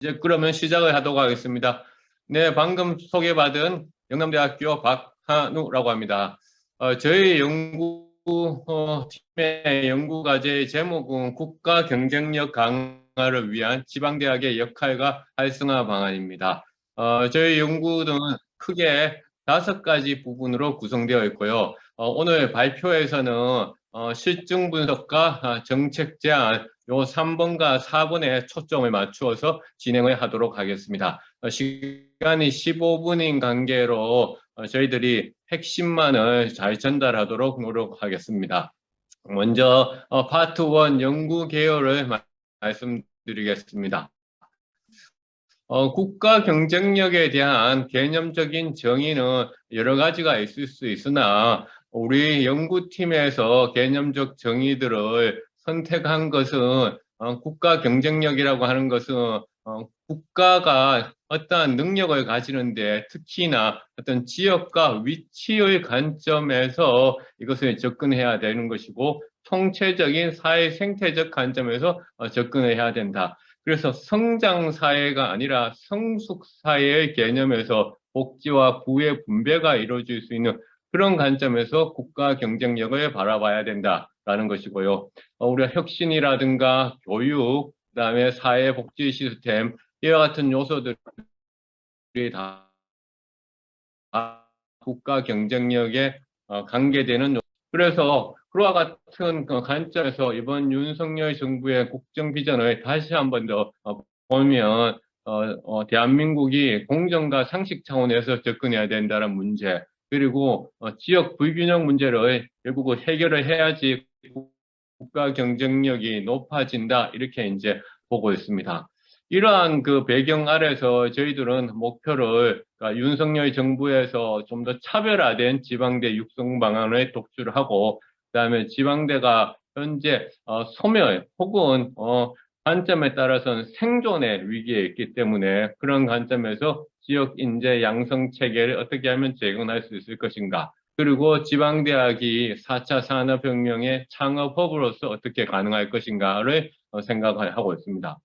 이제 그러면 시작을 하도록 하겠습니다. 네, 방금 소개받은 영남대학교 박한우라고 합니다. 저희 팀의 연구과제의 제목은 국가 경쟁력 강화를 위한 지방대학의 역할과 활성화 방안입니다. 저희 연구는 크게 5가지 부분으로 구성되어 있고요. 오늘 발표에서는 실증 분석과 정책 제안 요 3번과 4번에 초점을 맞추어서 진행을 하도록 하겠습니다. 시간이 15분인 관계로 저희들이 핵심만을 잘 전달하도록 노력하겠습니다. 먼저 파트 1 연구 개요를 말씀드리겠습니다. 국가 경쟁력에 대한 개념적인 정의는 여러 가지가 있을 수 있으나 우리 연구팀에서 개념적 정의들을 선택한 것은 국가 경쟁력이라고 하는 것은 국가가 어떠한 능력을 가지는데 특히나 어떤 지역과 위치의 관점에서 이것을 접근해야 되는 것이고 통체적인 사회 생태적 관점에서 접근을 해야 된다. 그래서 성장사회가 아니라 성숙사회의 개념에서 복지와 부의 분배가 이루어질 수 있는 그런 관점에서 국가 경쟁력을 바라봐야 된다라는 것이고요. 우리가 혁신이라든가 교육, 그다음에 사회복지 시스템 이와 같은 요소들이 다 국가 경쟁력에 관계되는 그래서 그와 같은 관점에서 이번 윤석열 정부의 국정 비전을 다시 한번 더 보면 대한민국이 공정과 상식 차원에서 접근해야 된다는 문제 그리고 지역 불균형 문제를 결국 해결을 해야지 국가 경쟁력이 높아진다 이렇게 이제 보고 있습니다. 이러한 그 배경 아래서 저희들은 목표를 그러니까 윤석열 정부에서 좀 더 차별화된 지방대 육성 방안을 독주를 하고 그다음에 지방대가 현재 소멸 혹은 관점에 따라서는 생존의 위기에 있기 때문에 그런 관점에서 지역 인재 양성 체계를 어떻게 하면 재건할 수 있을 것인가 그리고 지방대학이 4차 산업혁명의 창업허브로서 어떻게 가능할 것인가를 생각하고 있습니다.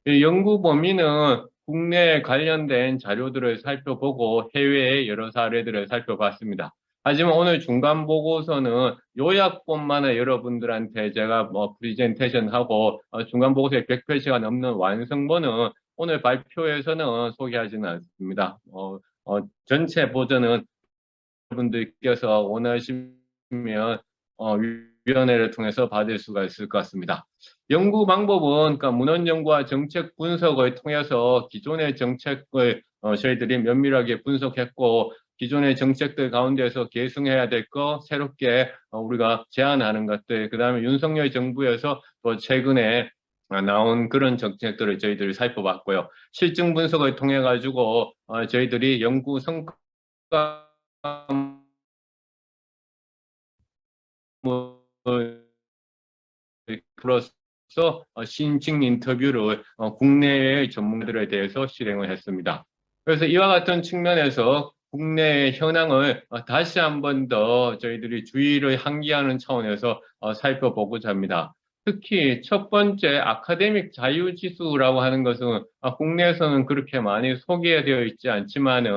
이 연구 범위는 국내 관련된 자료들을 살펴보고 해외의 여러 사례들을 살펴봤습니다. 하지만 오늘 중간 보고서는 요약본만을 여러분들한테 제가 프리젠테이션하고 중간 보고서에 100페이지가 넘는 완성본은 오늘 발표에서는 소개하지는 않습니다. 전체 버전은 여러분들께서 원하시면 위원회를 통해서 받을 수가 있을 것 같습니다. 연구 방법은 그러니까 문헌 연구와 정책 분석을 통해서 기존의 정책을 저희들이 면밀하게 분석했고 기존의 정책들 가운데서 계승해야 될 거 새롭게 우리가 제안하는 것들 그다음에 윤석열 정부에서 또 최근에 나온 그런 정책들을 저희들이 살펴봤고요. 실증 분석을 통해 가지고 저희들이 연구 성과 으로서 신칭 인터뷰를 국내의 전문가들에 대해서 실행을 했습니다. 그래서 이와 같은 측면에서 국내의 현황을 다시 한 번 더 저희들이 주의를 환기하는 차원에서 살펴보고자 합니다. 특히 첫 번째 아카데믹 자유지수라고 하는 것은 국내에서는 그렇게 많이 소개되어 있지 않지만은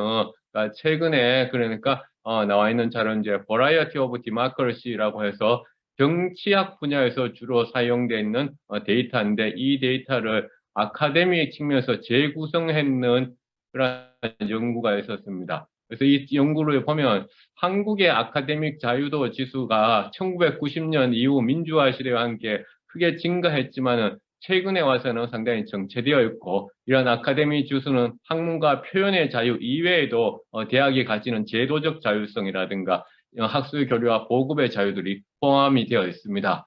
최근에 그러니까 나와 있는 자료는 이제 Variety of Democracy라고 해서 정치학 분야에서 주로 사용되어 있는 데이터인데 이 데이터를 아카데미 측면에서 재구성했는 그런 연구가 있었습니다. 그래서 이 연구를 보면 한국의 아카데믹 자유도 지수가 1990년 이후 민주화 시대와 함께 크게 증가했지만은 최근에 와서는 상당히 정체되어 있고 이런 아카데미 지수는 학문과 표현의 자유 이외에도 대학이 가지는 제도적 자율성이라든가 학술 교류와 보급의 자유들이 포함이 되어 있습니다.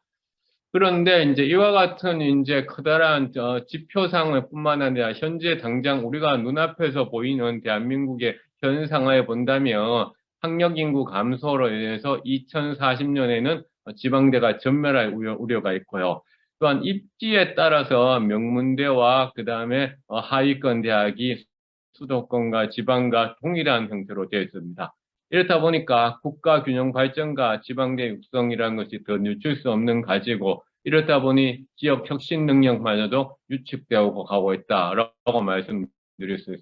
그런데 이제 이와 같은 이제 커다란 지표상을 뿐만 아니라 현재 당장 우리가 눈앞에서 보이는 대한민국의 현 상황을 본다면 학력 인구 감소로 인해서 2040년에는 지방대가 전멸할 우려가 있고요. 또한 입지에 따라서 명문대와 그 다음에 하위권 대학이 수도권과 지방과 동일한 형태로 되어 있습니다. 이렇다 보니까 국가 균형 발전과 지방대 육성이라는 것이 더 늦출 수 없는 가지고 이렇다 보니 지역 혁신 능력마저도 위축되어 가고 있다라고 말씀드릴 수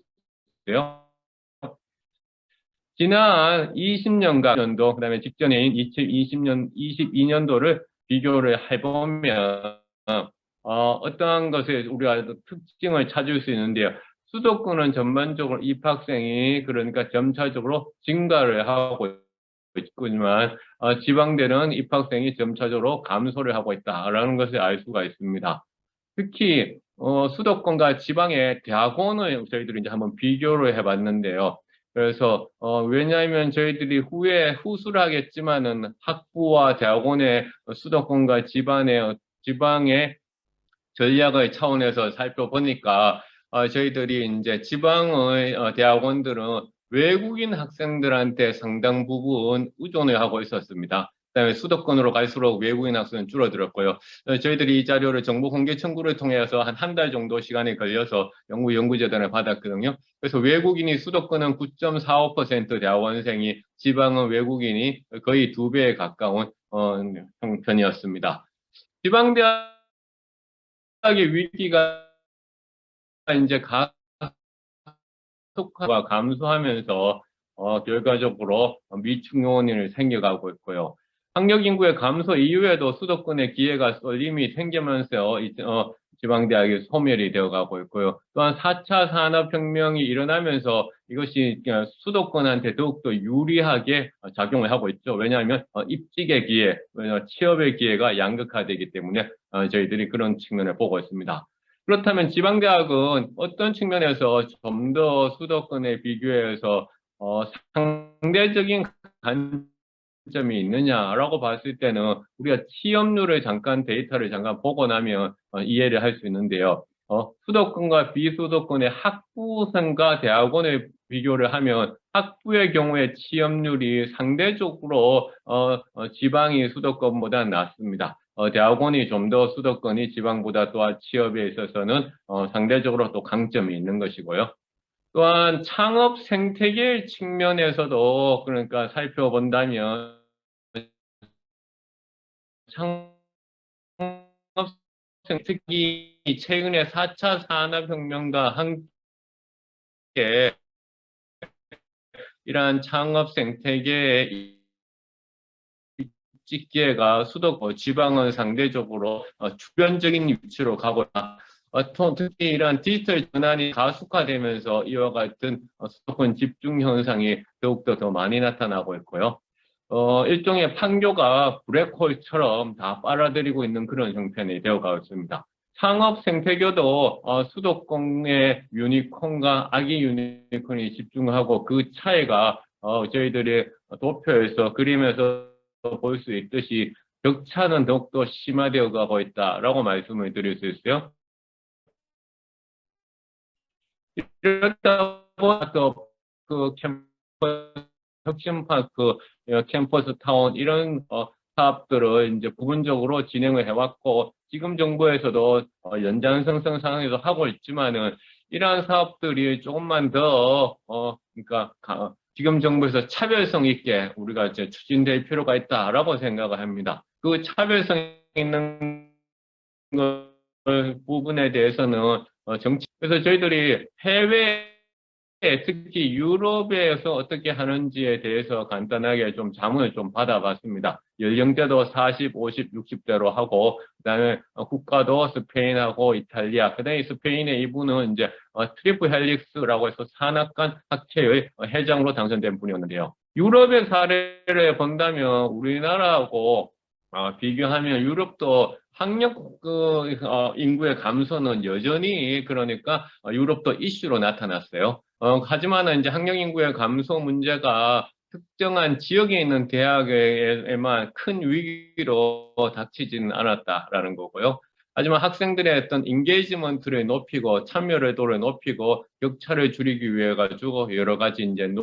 있어요. 지난 20년간 연도, 그다음에 직전인 2020년, 22년도를 비교를 해보면 어떠한 것에 우리가 특징을 찾을 수 있는데요. 수도권은 전반적으로 입학생이 그러니까 점차적으로 증가를 하고 있지만 지방대는 입학생이 점차적으로 감소를 하고 있다라는 것을 알 수가 있습니다. 특히 수도권과 지방의 대학원을 저희들이 이제 한번 비교를 해봤는데요. 그래서 왜냐하면 저희들이 후에 후수를 하겠지만은 학부와 대학원의 수도권과 지방의 전략의 차원에서 살펴보니까 저희들이 이제 지방의 대학원들은 외국인 학생들한테 상당 부분 의존을 하고 있었습니다. 그다음에 수도권으로 갈수록 외국인 학생은 줄어들었고요. 저희들이 이 자료를 정보 공개 청구를 통해서 한 달 정도 시간이 걸려서 연구재단을 받았거든요. 그래서 외국인이 수도권은 9.45% 대학원생이, 지방은 외국인이 거의 2배에 가까운 형편이었습니다. 지방대학의 위기가 이제 가속화가 감소하면서 결과적으로 미충 요인이 생겨가고 있고요. 학력 인구의 감소 이후에도 수도권의 기회가 쏠림이 생기면서 지방대학이 소멸이 되어가고 있고요. 또한 4차 산업혁명이 일어나면서 이것이 수도권한테 더욱더 유리하게 작용을 하고 있죠. 왜냐하면 입직의 기회, 취업의 기회가 양극화되기 때문에 저희들이 그런 측면을 보고 있습니다. 그렇다면 지방대학은 어떤 측면에서 좀 더 수도권에 비교해서 상대적인 관점이 있느냐라고 봤을 때는 우리가 취업률을 데이터를 잠깐 보고 나면 이해를 할 수 있는데요. 수도권과 비수도권의 학부생과 대학원을 비교를 하면 학부의 경우에 취업률이 상대적으로 지방이 수도권보다 낮습니다. 대학원이 좀 더 수도권이 지방보다 또한 취업에 있어서는 상대적으로 또 강점이 있는 것이고요. 또한 창업 생태계 측면에서도 그러니까 살펴본다면 창업 특히 최근에 4차 산업혁명과 함께 이러한 창업 생태계의 입직 기회가 지방은 상대적으로 주변적인 위치로 가고 있다. 특히 이러한 디지털 전환이 가속화되면서 이와 같은 수도권 집중 현상이 더욱더 더 많이 나타나고 있고요. 일종의 판교가 블랙홀처럼 다 빨아들이고 있는 그런 형편이 되어가고 있습니다. 창업 생태계도 수도권의 유니콘과 아기 유니콘이 집중하고 그 차이가 저희들이 도표에서 그림에서 볼 수 있듯이 격차는 더욱더 심화되어 가고 있다라고 말씀을 드릴 수 있어요. 이렇다 보니까 그 캠퍼스 혁신파크, 캠퍼스 타운 이런 사업들을 이제 부분적으로 진행을 해왔고 지금 정부에서도 연장선상 상황에서 하고 있지만은 이러한 사업들이 조금만 더 그러니까 지금 정부에서 차별성 있게 우리가 이제 추진될 필요가 있다라고 생각을 합니다. 그 차별성 있는 부분에 대해서는 그래서 저희들이 해외 특히 유럽에서 어떻게 하는지에 대해서 간단하게 좀 자문을 좀 받아봤습니다. 연령대도 40, 50, 60대로 하고, 그다음에 국가도 스페인하고 이탈리아, 그다음에 스페인의 이분은 이제 트리플 헬릭스라고 해서 산악관 학회의 회장으로 당선된 분이었는데요. 유럽의 사례를 본다면 우리나라하고 비교하면 유럽도 학력 인구의 감소는 여전히 그러니까 유럽도 이슈로 나타났어요. 하지만 이제 학령 인구의 감소 문제가 특정한 지역에 있는 대학에만 큰 위기로 닥치지는 않았다라는 거고요. 하지만 학생들의 어떤 인게이지먼트를 높이고 참여도를 높이고 격차를 줄이기 위해 가지고 여러 가지 이제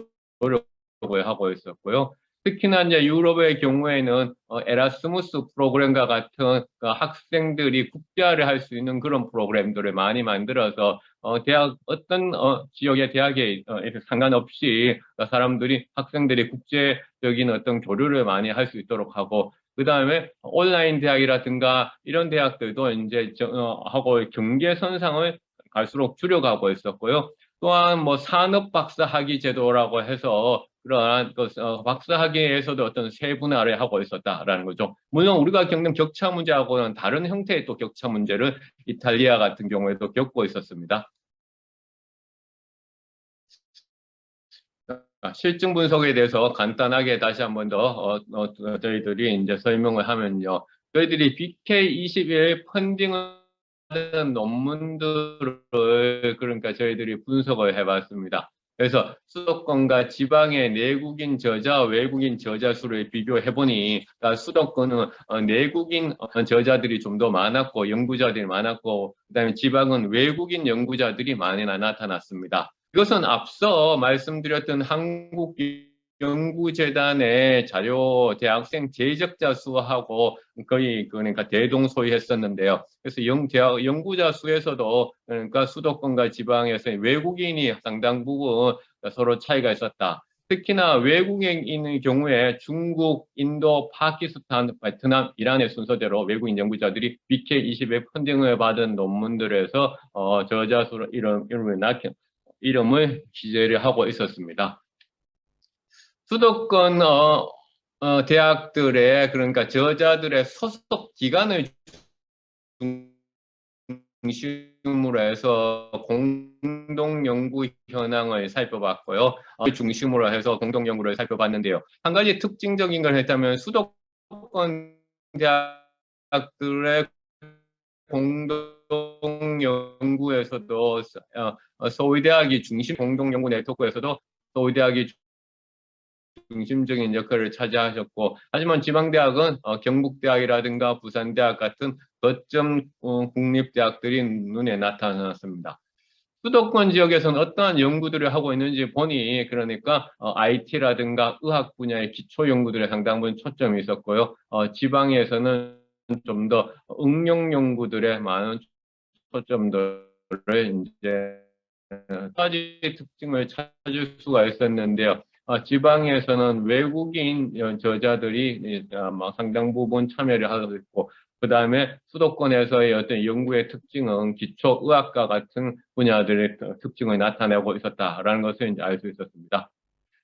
노력을 하고 있었고요. 특히나 이제 유럽의 경우에는 에라스무스 프로그램과 같은 학생들이 국제화를 할 수 있는 그런 프로그램들을 많이 만들어서 대학, 어떤, 지역의 대학에, 상관없이 사람들이, 학생들이 국제적인 어떤 교류를 많이 할 수 있도록 하고, 그 다음에 온라인 대학이라든가 이런 대학들도 이제, 하고 경계선상을 갈수록 줄여가고 있었고요. 또한 뭐 산업 박사 학위 제도라고 해서 그러한 박사 학위에서도 어떤 세분화를 하고 있었다라는 거죠. 물론 우리가 겪는 격차 문제하고는 다른 형태의 또 격차 문제를 이탈리아 같은 경우에도 겪고 있었습니다. 실증 분석에 대해서 간단하게 다시 한번 더 저희들이 이제 설명을 하면요. 저희들이 BK21 펀딩을 하는 논문들을 그러니까 저희들이 분석을 해봤습니다. 그래서 수도권과 지방의 내국인 저자, 외국인 저자 수를 비교해 보니 수도권은 내국인 저자들이 좀 더 많았고 연구자들이 많았고 그다음에 지방은 외국인 연구자들이 많이 나타났습니다. 이것은 앞서 말씀드렸던 한국연구재단의 자료 대학생 제적자 수하고 거의 그러니까 대동소이했었는데요. 그래서 연구자 수에서도 그러니까 수도권과 지방에서 외국인이 상당 부분 서로 차이가 있었다. 특히나 외국인의 경우에 중국, 인도, 파키스탄, 베트남, 이란의 순서대로 외국인 연구자들이 BK20의 펀딩을 받은 논문들에서 저자 수로 이름을 기재를 하고 있었습니다. 수도권 대학들의 그러니까 저자들의 소속 기관을 중심으로 해서 공동 연구 현황을 살펴봤고요. 중심으로 해서 공동 연구를 살펴봤는데요. 한 가지 특징적인 걸 했다면 수도권 대학들의 공동 연구에서도 서울대학이 중심 공동 연구 네트워크에서도 서울대학이 중심적인 역할을 차지하셨고, 하지만 지방대학은 경북대학이라든가 부산대학 같은 거점 국립대학들이 눈에 나타났습니다. 수도권 지역에서는 어떠한 연구들을 하고 있는지 보니 그러니까 IT라든가 의학 분야의 기초 연구들에 상당 부분 초점이 있었고요. 지방에서는 좀 더 응용 연구들에 많은 초점들을 이제 한 가지 특징을 찾을 수가 있었는데요. 지방에서는 외국인 저자들이 상당 부분 참여를 하고 있고, 그 다음에 수도권에서의 어떤 연구의 특징은 기초의학과 같은 분야들의 특징을 나타내고 있었다라는 것을 이제 알 수 있었습니다.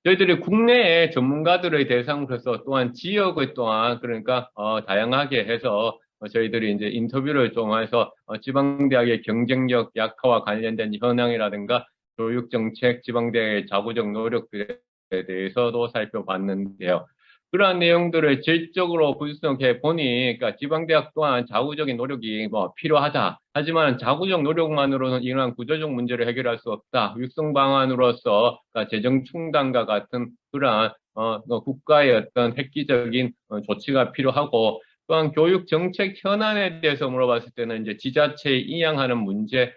저희들이 국내의 전문가들의 대상으로 해서 또한 지역을 또한 그러니까 다양하게 해서 저희들이 이제 인터뷰를 통해서 지방대학의 경쟁력 약화와 관련된 현황이라든가 교육정책, 지방대학의 자구적 노력들에 대해서도 살펴봤는데요. 그러한 내용들을 질적으로 분석해 보니, 그러니까 지방대학 또한 자구적인 노력이 뭐 필요하다. 하지만 자구적 노력만으로는 이러한 구조적 문제를 해결할 수 없다. 육성 방안으로서 그러니까 재정 충당과 같은 그러한 국가의 어떤 획기적인 조치가 필요하고, 또한 교육 정책 현안에 대해서 물어봤을 때는 이제 지자체에 이양하는 문제,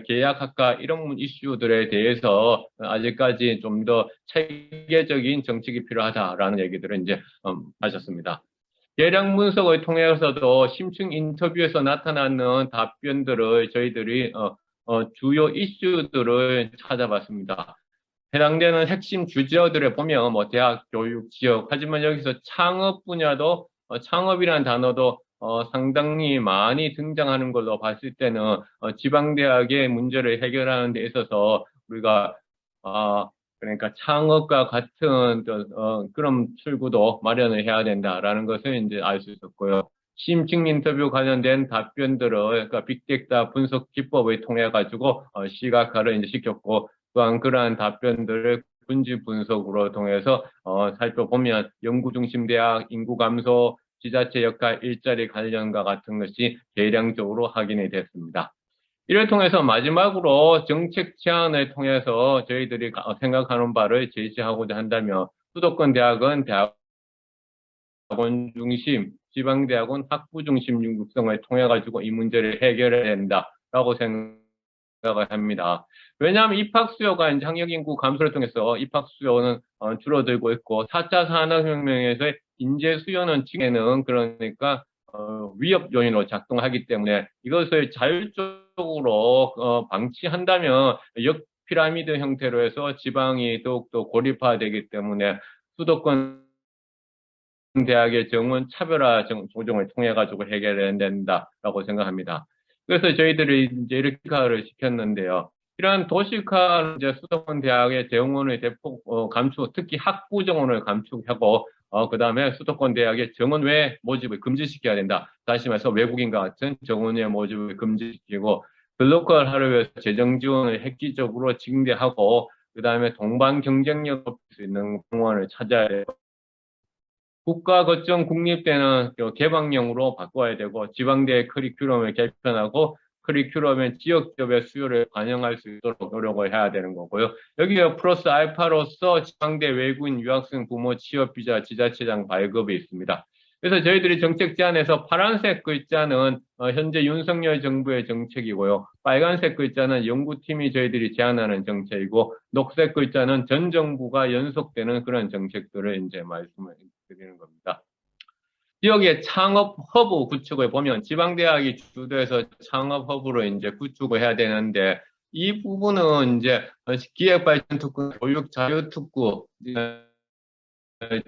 계약학과 이런 이슈들에 대해서 아직까지 좀 더 체계적인 정책이 필요하다라는 얘기들을 이제 하셨습니다. 계량 분석을 통해서도 심층 인터뷰에서 나타나는 답변들을 저희들이 주요 이슈들을 찾아봤습니다. 해당되는 핵심 주제어들을 보면 뭐 대학, 교육, 지역, 하지만 여기서 창업 분야도 창업이라는 단어도 상당히 많이 등장하는 걸로 봤을 때는 지방대학의 문제를 해결하는 데 있어서 우리가 그러니까 창업과 같은 그런 출구도 마련을 해야 된다라는 것을 이제 알 수 있었고요. 심층 인터뷰 관련된 답변들을 그러니까 빅데이터 분석 기법을 통해 가지고 시각화를 이제 시켰고, 또한 그러한 답변들을 분지 분석으로 통해서 살펴보면 연구 중심 대학, 인구 감소, 지자체 역할, 일자리 관련과 같은 것이 대량적으로 확인이 됐습니다. 이를 통해서 마지막으로 정책 제안을 통해서 저희들이 생각하는 바를 제시하고자 한다면, 수도권 대학은 대학원 중심, 지방대학은 학부 중심 육성을 통해 가지고 이 문제를 해결해야 된다라고 생각을 합니다. 왜냐하면 입학 수요가 이제 학령 인구 감소를 통해서 입학 수요는 줄어들고 있고, 4차 산업혁명에서 인재 수요는 지금에는 그러니까 위협 요인으로 작동하기 때문에 이것을 자율적 효과적으로 방치한다면 역피라미드 형태로 해서 지방이 더욱더 고립화되기 때문에 수도권 대학의 정원 차별화 조정을 통해 가지고 해결해야 된다라고 생각합니다. 그래서 저희들이 이제 이렇게를 시켰는데요. 이러한 도시화 이제 수도권 대학의 정원의 대폭 감축, 특히 학부 정원을 감축하고 그다음에 수도권 대학의 정원 외 모집을 금지시켜야 된다. 다시 말해서 외국인과 같은 정원 외 모집을 금지시키고 글로컬화를 위해서 재정 지원을 획기적으로 증대하고 그다음에 동반 경쟁력 높일 수 있는 공원을 찾아야 돼요. 국가 거점 국립대는 개방형으로 바꿔야 되고 지방대 커리큘럼을 개편하고 커리큘럼의 지역적의 수요를 반영할 수 있도록 노력을 해야 되는 거고요. 여기에 플러스 알파로서 지방대 외국인 유학생 부모 취업 비자 지자체장 발급이 있습니다. 그래서 저희들이 정책 제안에서 파란색 글자는 현재 윤석열 정부의 정책이고요. 빨간색 글자는 연구팀이 저희들이 제안하는 정책이고 녹색 글자는 전 정부가 연속되는 그런 정책들을 이제 말씀을 드리는 겁니다. 지역의 창업 허브 구축을 보면 지방대학이 주도해서 창업 허브로 이제 구축을 해야 되는데 이 부분은 이제 기획발전특구, 교육자유특구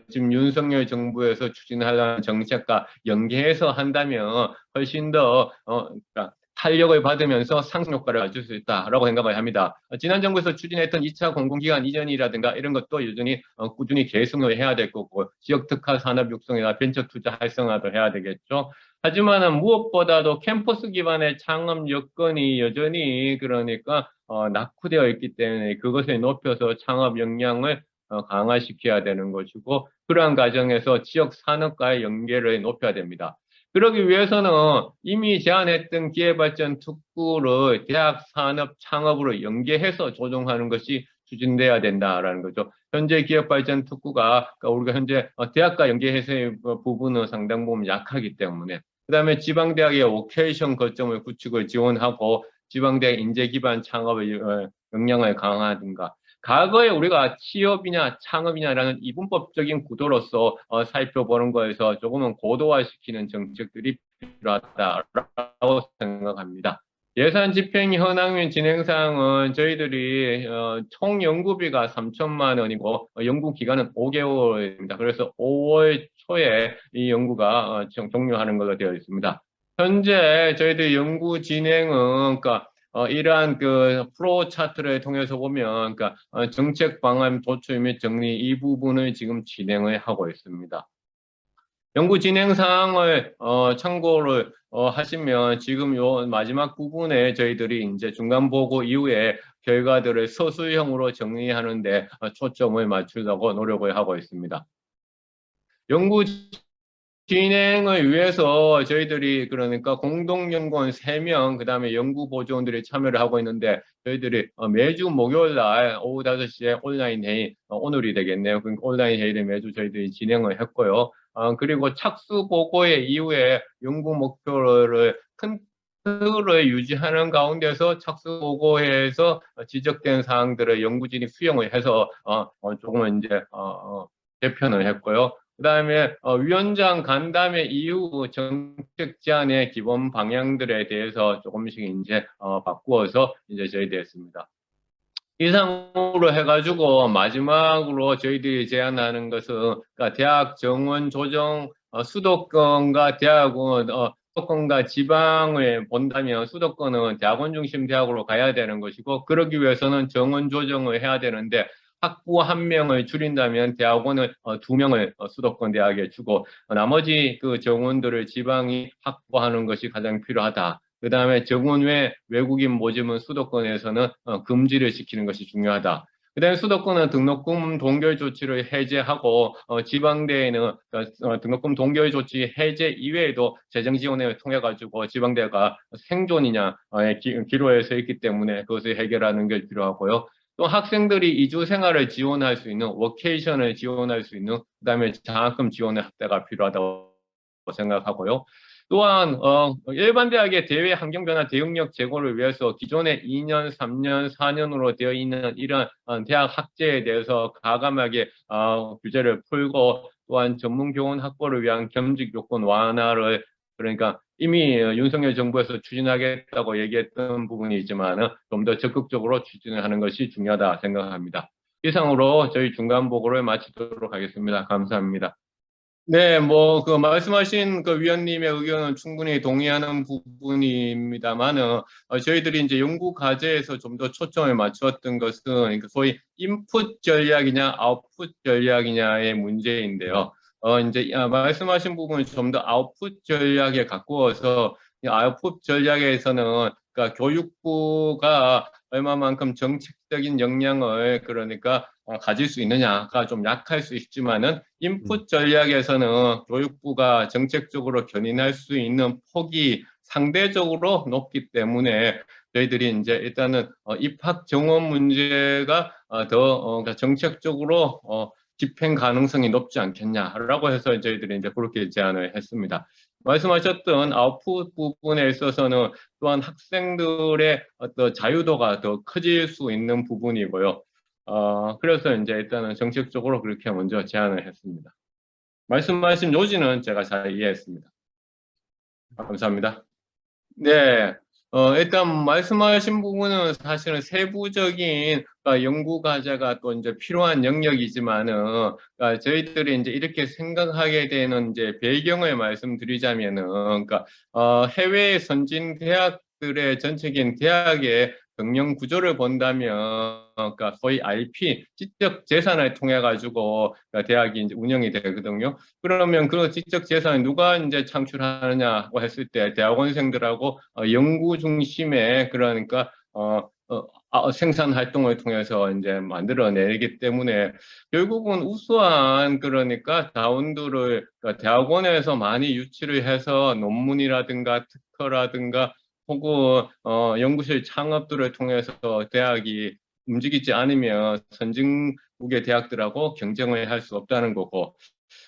지금 윤석열 정부에서 추진하려는 정책과 연계해서 한다면 훨씬 더 그러니까 탄력을 받으면서 상승 효과를 가질 수 있다라고 생각을 합니다. 지난 정부에서 추진했던 2차 공공기관 이전이라든가 이런 것도 여전히 꾸준히 계승을 해야 될 거고 지역 특화 산업 육성이나 벤처 투자 활성화도 해야 되겠죠. 하지만은 무엇보다도 캠퍼스 기반의 창업 여건이 여전히 그러니까 낙후되어 있기 때문에 그것을 높여서 창업 역량을 강화시켜야 되는 것이고 그러한 과정에서 지역 산업과의 연계를 높여야 됩니다. 그러기 위해서는 이미 제안했던 기회발전 특구를 대학 산업 창업으로 연계해서 조정하는 것이 추진돼야 된다라는 거죠. 현재 기업발전 특구가 그러니까 우리가 현재 대학과 연계해서의 부분은 상당 부분 약하기 때문에 그다음에 지방대학의 오케이션 거점을 구축을 지원하고 지방대학 인재 기반 창업의 역량을 강화하든가 과거에 우리가 취업이냐 창업이냐라는 이분법적인 구도로서 살펴보는 거에서 조금은 고도화시키는 정책들이 필요하다고 생각합니다. 예산 집행 현황 진행 사항은 저희들이 총 연구비가 3천만 원이고 연구 기간은 5개월입니다. 그래서 5월 초에 이 연구가 종료하는 걸로 되어 있습니다. 현재 저희들 연구 진행은 그러니까 이러한 그 프로 차트를 통해서 보면 그러니까 정책 방안 도출 및 정리 이 부분을 지금 진행을 하고 있습니다. 연구 진행 사항을 참고를 하시면 지금 요 마지막 부분에 저희들이 이제 중간 보고 이후에 결과들을 서술형으로 정리하는데 초점을 맞추려고 노력을 하고 있습니다. 연구 진행을 위해서 저희들이 그러니까 공동연구원 3명, 그 다음에 연구보조원들이 참여를 하고 있는데 저희들이 매주 목요일 날 오후 5시에 온라인 회의, 오늘이 되겠네요. 그러니까 온라인 회의를 매주 저희들이 진행을 했고요. 그리고 착수 보고의 이후에 연구 목표를 큰 틀을 유지하는 가운데서 착수 보고회에서 지적된 사항들을 연구진이 수용을 해서 조금은 이제 개편을 했고요. 그다음에 위원장 간담회 이후 정책 제안의 기본 방향들에 대해서 조금씩 이제 바꾸어서 이제 저희들이 했습니다. 이상으로 해가지고 마지막으로 저희들이 제안하는 것은 그러니까 대학 정원 조정 수도권과 대학원 수도권과 지방을 본다면 수도권은 대학원 중심 대학으로 가야 되는 것이고 그러기 위해서는 정원 조정을 해야 되는데 학부 1명을 줄인다면 대학원을 2명을 수도권 대학에 주고 나머지 그 정원들을 지방이 확보하는 것이 가장 필요하다. 그 다음에 정원 외 외국인 모집은 수도권에서는 금지를 시키는 것이 중요하다. 그 다음에 수도권은 등록금 동결 조치를 해제하고 지방대에는 등록금 동결 조치 해제 이외에도 재정 지원을 통해 가지고 지방대가 생존이냐 기로에 서 있기 때문에 그것을 해결하는 게 필요하고요. 또 학생들이 이주 생활을 지원할 수 있는 워케이션을 지원할 수 있는 그다음에 장학금 지원의 확대가 필요하다고 생각하고요. 또한 일반 대학의 대외 환경 변화 대응력 제고를 위해서 기존의 2년, 3년, 4년으로 되어 있는 이런 대학 학제에 대해서 과감하게 규제를 풀고 또한 전문 교원 확보를 위한 겸직 요건 완화를 그러니까 이미 윤석열 정부에서 추진하겠다고 얘기했던 부분이 있지만 좀 더 적극적으로 추진을 하는 것이 중요하다 생각합니다. 이상으로 저희 중간 보고를 마치도록 하겠습니다. 감사합니다. 네, 뭐, 말씀하신 위원님의 의견은 충분히 동의하는 부분입니다만은, 저희들이 이제 연구 과제에서 좀 더 초점을 맞추었던 것은, 그러니까 소위 인풋 전략이냐, 아웃풋 전략이냐의 문제인데요. 이제, 말씀하신 부분을 좀 더 아웃풋 전략에 가꾸어서, 이 아웃풋 전략에서는, 그러니까 교육부가 얼마만큼 정책적인 역량을, 그러니까, 가질 수 있느냐가 좀 약할 수 있지만은 인풋 전략에서는 교육부가 정책적으로 견인할 수 있는 폭이 상대적으로 높기 때문에 저희들이 이제 일단은 입학 정원 문제가 그러니까 정책적으로 집행 가능성이 높지 않겠냐라고 해서 저희들이 이제 그렇게 제안을 했습니다. 말씀하셨던 아웃풋 부분에 있어서는 또한 학생들의 어떤 자유도가 더 커질 수 있는 부분이고요. 그래서 이제 일단은 정책적으로 그렇게 먼저 제안을 했습니다. 말씀하신 요지는 제가 잘 이해했습니다. 감사합니다. 네. 일단 말씀하신 부분은 사실은 세부적인 연구 과제가 또 이제 필요한 영역이지만은 저희들이 이제 이렇게 생각하게 되는 이제 배경을 말씀드리자면은 그러니까 해외 선진 대학들의 전체적인 대학의 경영 구조를 본다면 그러니까 소위 IP 지적 재산을 통해 가지고 대학이 이제 운영이 되거든요. 그러면 그 지적 재산을 누가 이제 창출하느냐고 했을 때 대학원생들하고 연구 중심의 그러니까 생산 활동을 통해서 이제 만들어내기 때문에 결국은 우수한 그러니까 자원들을 그러니까 대학원에서 많이 유치를 해서 논문이라든가 특허라든가 혹은 연구실 창업들을 통해서 대학이 움직이지 않으면 선진국의 대학들하고 경쟁을 할 수 없다는 거고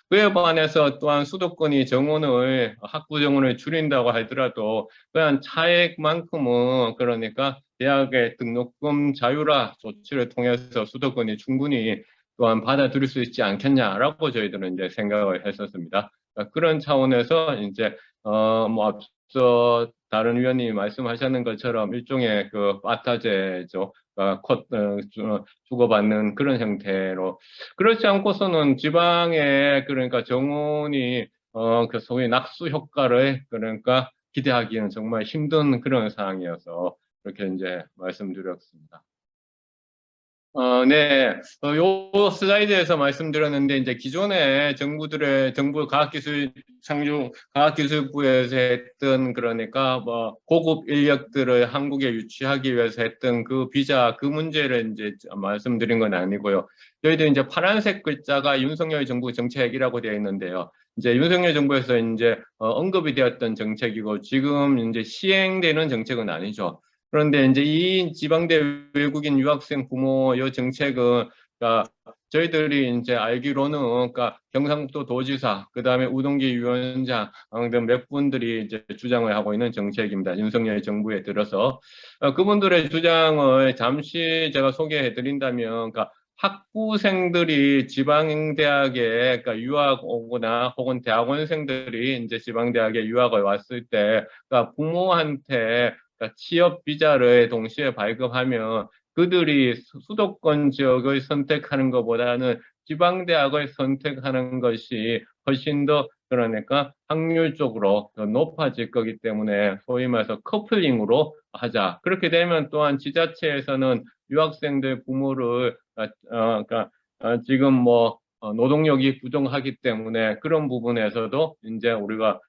그에 반해서 또한 수도권이 정원을 학부 정원을 줄인다고 하더라도 그냥 차액만큼은 그러니까 대학의 등록금 자율화 조치를 통해서 수도권이 충분히 또한 받아들일 수 있지 않겠냐라고 저희들은 이제 생각을 했었습니다. 그런 차원에서 이제 뭐 앞서 다른 위원님이 말씀하셨는 것처럼 일종의 파타제죠. 주고받는 그런 형태로 그렇지 않고서는 지방에 그러니까 정원이 그 소위 낙수 효과를 그러니까 기대하기는 정말 힘든 그런 상황이어서 그렇게 이제 말씀드렸습니다. 네. 요 슬라이드에서 말씀드렸는데, 이제 기존에 정부 과학기술, 창조 과학기술부에서 했던, 그러니까 뭐, 고급 인력들을 한국에 유치하기 위해서 했던 그 비자, 그 문제를 이제 말씀드린 건 아니고요. 저희도 이제 파란색 글자가 윤석열 정부 정책이라고 되어 있는데요. 이제 윤석열 정부에서 이제 언급이 되었던 정책이고, 지금 이제 시행되는 정책은 아니죠. 그런데 이제 이 지방대 외국인 유학생 부모 요 정책은 그러니까 저희들이 이제 알기로는 그러니까 경상북도 도지사 그다음에 우동기 위원장 등 몇 분들이 이제 주장을 하고 있는 정책입니다. 윤석열 정부에 들어서 그분들의 주장을 잠시 제가 소개해 드린다면 그러니까 학부생들이 지방대학에 그러니까 유학 오거나 혹은 대학원생들이 이제 지방대학에 유학을 왔을 때 그러니까 부모한테 그러니까 취업 비자를 동시에 발급하면 그들이 수도권 지역을 선택하는 것보다는 지방대학을 선택하는 것이 훨씬 더 그러니까 확률적으로 더 높아질 거기 때문에 소위 말해서 커플링으로 하자. 그렇게 되면 또한 지자체에서는 유학생들 부모를 그러니까 지금 뭐 노동력이 부족하기 때문에 그런 부분에서도 이제 우리가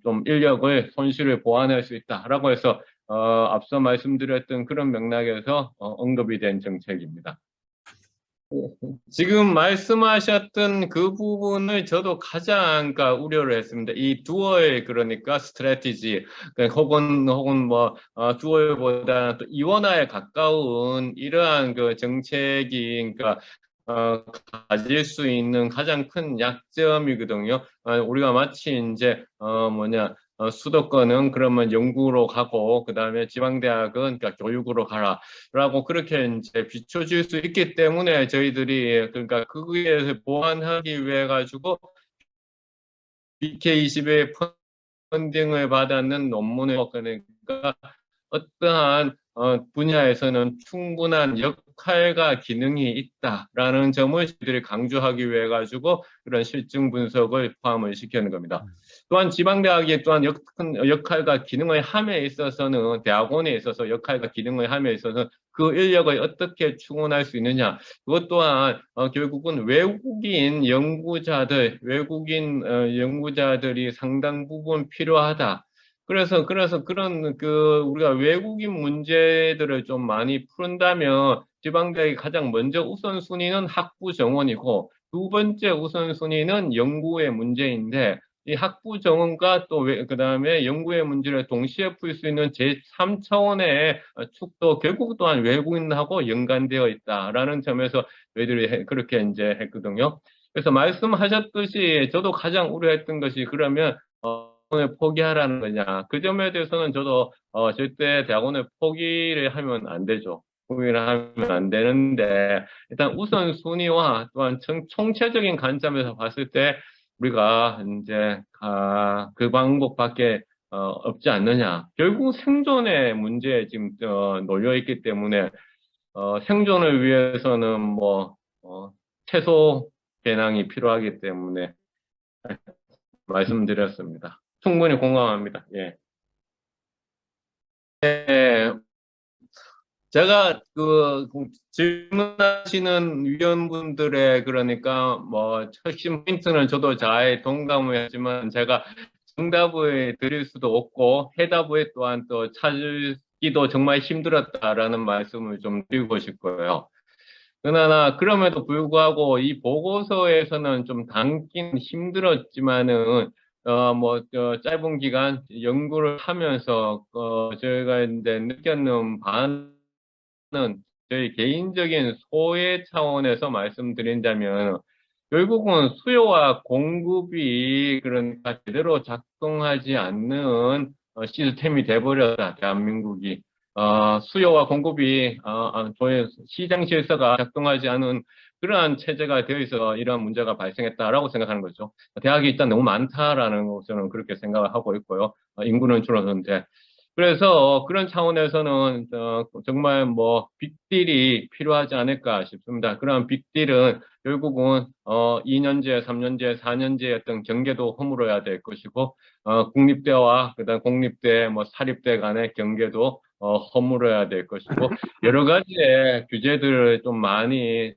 좀 인력을 손실을 보완할 수 있다라고 해서 앞서 말씀드렸던 그런 맥락에서 언급이 된 정책입니다. 지금 말씀하셨던 그 부분을 저도 가장 그러니까 우려를 했습니다. 이 두어의 그러니까 스트래티지 그러니까 혹은 뭐 두어보다 또 이원화에 가까운 이러한 그 정책이 그러니까 어, 가질 수 있는 가장 큰 약점이거든요. 우리가 마치 이제 수도권은 그러면 연구로 가고 그다음에 지방대학은 그러니까 교육으로 가라라고 그렇게 이제 비춰질 수 있기 때문에 저희들이 그러니까 거기에 보완하기 위해 가지고 BK21 펀딩을 받았는 논문을 그러니까 어떠한 분야에서는 충분한 역할과 기능이 있다라는 점을 저희들이 강조하기 위해 가지고 그런 실증 분석을 포함을 시키는 겁니다. 또한 지방대학이 또한 역할과 기능을 함에 있어서는 대학원에 있어서 역할과 기능을 함에 있어서 그 인력을 어떻게 충원할 수 있느냐. 그것 또한 결국은 외국인 연구자들이 상당 부분 필요하다. 그래서 그런 우리가 외국인 문제들을 좀 많이 푼다면 지방대학이 가장 먼저 우선순위는 학부 정원이고 두 번째 우선순위는 연구의 문제인데 이 학부 정원과 또 그다음에 연구의 문제를 동시에 풀 수 있는 제3차원의 축도 결국 또한 외국인하고 연관되어 있다라는 점에서 저희들이 그렇게 이제 했거든요. 그래서 말씀하셨듯이 저도 가장 우려했던 것이 그러면 대학원을 포기하라는 거냐. 그 점에 대해서는 저도 절대 대학원을 포기를 하면 안 되죠. 포기를 하면 안 되는데 일단 우선순위와 또한 총체적인 관점에서 봤을 때 우리가 이제 그 방법밖에 없지 않느냐. 결국 생존의 문제에 지금 놓여 있기 때문에 생존을 위해서는 채소 배낭이 필요하기 때문에 말씀드렸습니다. 충분히 공감합니다. 예. 예. 제가 질문하시는 위원분들의 그러니까 핵심 포인트는 저도 잘 동감을 하지만 제가 정답을 드릴 수도 없고 해답을 또한 또 찾기도 정말 힘들었다라는 말씀을 좀 드리고 싶고요. 그러나 그럼에도 불구하고 이 보고서에서는 좀 담긴 힘들었지만은 짧은 기간 연구를 하면서 저희가 이제 느꼈는 바는 저희 개인적인 소외 차원에서 말씀드린다면 결국은 수요와 공급이 그러니까 제대로 작동하지 않는 시스템이 돼버렸다, 대한민국이. 수요와 공급이 시장 질서가 작동하지 않은 그러한 체제가 되어 있어 이러한 문제가 발생했다라고 생각하는 거죠. 대학이 일단 너무 많다라는 것은 그렇게 생각을 하고 있고요. 인구는 줄어드는데. 그래서 그런 차원에서는 정말 빅딜이 필요하지 않을까 싶습니다. 그런 빅딜은 결국은 2년제, 3년제, 4년제 어떤 경계도 허물어야 될 것이고 국립대와 그다음 공립대, 사립대 간의 경계도 허물어야 될 것이고 여러 가지의 규제들을 좀 많이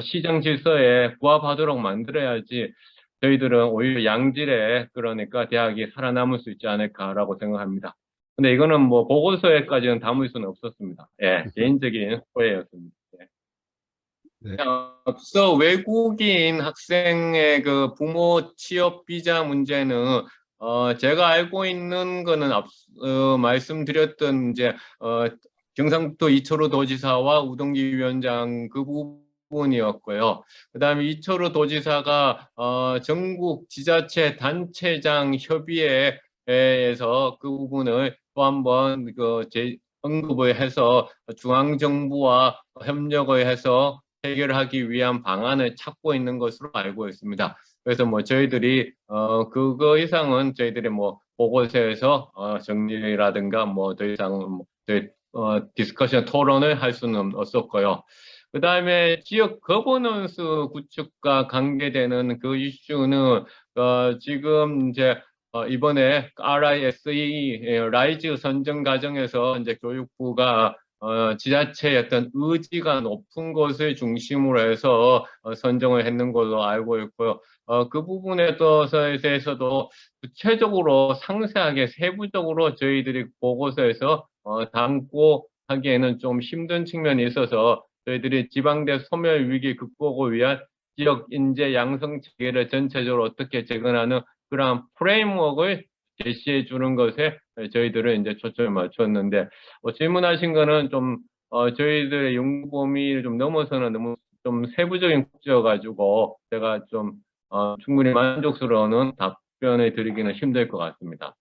시장 질서에 부합하도록 만들어야지 저희들은 오히려 양질의 그러니까 대학이 살아남을 수 있지 않을까라고 생각합니다. 근데 이거는 보고서에까지는 담을 수는 없었습니다. 예, 개인적인 소회였습니다. 예. 네. 앞서 외국인 학생의 그 부모 취업 비자 문제는 제가 알고 있는 거는 말씀드렸던 이제 경상북도 이철우 도지사와 우동기 위원장 그 부분이었고요. 그다음에 이철우 도지사가 전국 지자체 단체장 협의회에서 그 부분을 또 한번 언급을 해서 중앙정부와 협력을 해서 해결하기 위한 방안을 찾고 있는 것으로 알고 있습니다. 그래서 저희들이 그거 이상은 저희들이 보고서에서 정리라든가 더 이상 디스커션 토론을 할 수는 없었고요. 그 다음에 지역 거버넌스 구축과 관계되는 그 이슈는 지금 이제 이번에 RISE 라이즈 선정 과정에서 이제 교육부가 지자체의 어떤 의지가 높은 곳을 중심으로 해서 선정을 했는 걸로 알고 있고요. 그 부분에 대해서도 구체적으로 상세하게 세부적으로 저희들이 보고서에서 담고 하기에는 좀 힘든 측면이 있어서 저희들이 지방대 소멸 위기 극복을 위한 지역 인재 양성 체계를 전체적으로 어떻게 재건하는 그러한 프레임워크를 제시해 주는 것에 저희들은 이제 초점을 맞췄는데 질문하신 거는 저희들의 연구 범위를 좀 넘어서는 너무 좀 세부적인 국제여가지고 제가 충분히 만족스러운 답변을 드리기는 힘들 것 같습니다.